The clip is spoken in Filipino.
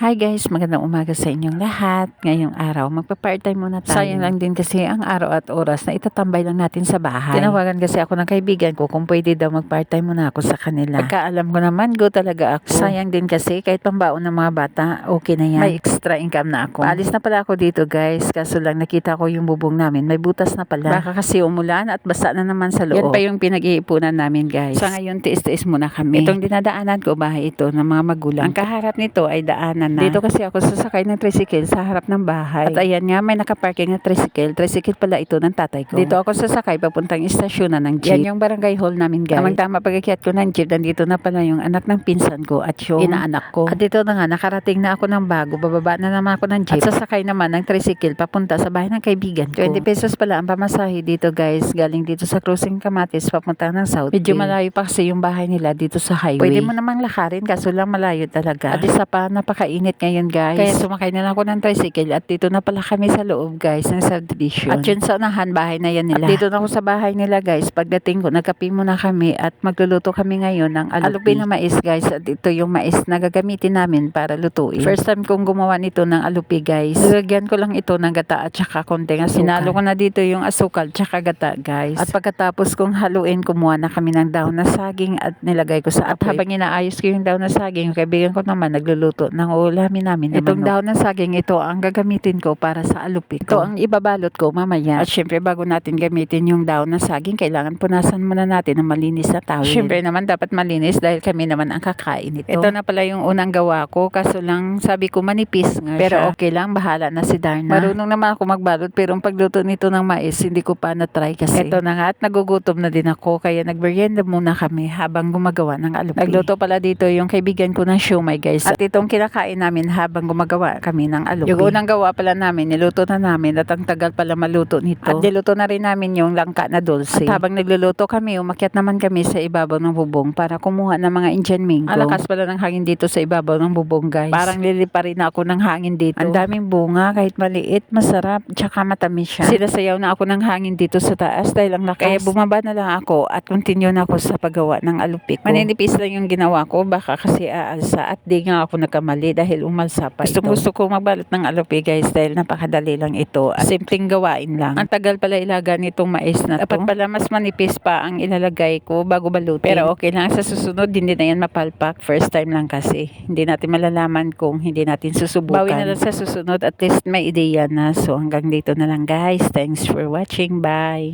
Hi guys, magandang umaga sa inyong lahat. Ngayong araw, magpa-part-time muna tayo. Sayang lang din kasi ang araw at oras na itatambay lang natin sa bahay. Tinawagan kasi ako ng kaibigan ko kung pwede daw mag-part-time muna ako sa kanila. Pagkaalam ko naman, go talaga ako. Sayang din kasi kahit pambaon ng mga bata, okay na yan. May extra income na ako. Paalis na pala ako dito guys, kaso lang nakita ko yung bubong namin, may butas na pala. Baka kasi umulan at basa na naman sa loob. Yan pa yung pinag-iipunan namin guys. Sa ngayon, tiis-tiis muna kami. Itong dinadaanan ko, bahay ito ng mga magulang. Ang kaharap nito ay daanan na. Dito kasi ako sasakay ng tricycle sa harap ng bahay. At ayan nga, may nakaparking na tricycle. Tricycle pala ito ng tatay ko. Dito ako sasakay papuntang istasyon na ng jeep. Yan yung barangay hall namin guys. Tamang pag-akyat ko ng jeep, nandito na pala yung anak ng pinsan ko at yung inaanak ko. At dito na nga, nakarating na ako ng bago. Bababa na naman ako ng jeep. At sasakay naman ng tricycle papunta sa bahay ng kaibigan ko. 20 pesos pala ang pamasahe dito guys. Galing dito sa Cruising Camates papunta ng South. Medyo malayo pa kasi yung bahay nila dito sa highway. Pwede mo namang lakarin kaso lang malayo talaga. At isa pa, napakainit ngayon guys. Kaya sumakay na lang ako ng tricycle at dito na pala kami sa loob guys ng subdivision. At yun sa unahan, bahay na yan nila. At dito na ako sa bahay nila guys. Pagdating ko, nagkape muna kami at magluluto kami ngayon ng alupi na mais guys. At ito yung mais na gagamitin namin para lutuin. First time kong gumawa nito ng alupi guys. Lagyan ko lang ito ng gata at saka konting asukal. Sinalo ko na dito yung asukal tsaka gata guys. At pagkatapos kong haluin, kumuha na kami ng dahon na saging at nilagay ko sa apoy. At habang inaayos ko yung dahon na saging, yung kaibigan ko naman nagluluto ng ulamin namin. Itong dahon ng saging ito ang gagamitin ko para sa alupi ko. Ito ang ibabalot ko mamaya. At syempre bago natin gamitin yung dahon ng saging, kailangan punasan muna natin ng malinis na towel. Syempre naman dapat malinis dahil kami naman ang kakain ito. Ito na pala yung unang gawa ko, kaso lang sabi ko manipis nga pero siya. Okay lang, bahala na si Darna. Marunong naman ako magbalot pero ang pagluto nito ng mais hindi ko pa na-try kasi. Ito na nga at nagugutom na din ako kaya nagmerienda muna kami habang gumagawa ng alupi. Nagluto pala dito yung kaibigan ko ng siomai guys. At itong kinakain namin habang gumagawa kami ng alupi. Yung unang gawa pala namin, niluto na namin at ang tagal pala maluto nito. At niluto na rin namin yung langka na dulce. At habang nagluluto kami, umakyat naman kami sa ibabaw ng bubong para kumuha ng mga Indian mango. Ang lakas pala ng hangin dito sa ibabaw ng bubong guys. Parang lilipa rin ako ng hangin dito. Ang daming bunga, kahit maliit, masarap, tsaka matamis siya. Sinasayaw na ako ng hangin dito sa taas dahil ang lakas. Kaya bumaba na lang ako at continue na ako sa paggawa ng alupi ko. Maninipis lang yung ginawa ko, baka kasi aalsa at di nga ako nagkamali dahil umalsa pa ito. Gusto ko magbalot ng alupi guys dahil napakadali lang ito. Simpleng gawain lang. Ang tagal pala ilaga nitong mais na to. Dapat pala mas manipis pa ang ilalagay ko bago balutin. Pero okay lang, sa susunod hindi na yan mapalpak. First time lang kasi. Hindi natin malalaman kung hindi natin susubukan. Bawi na lang sa susunod, at least may ideya na. So hanggang dito na lang guys. Thanks for watching. Bye!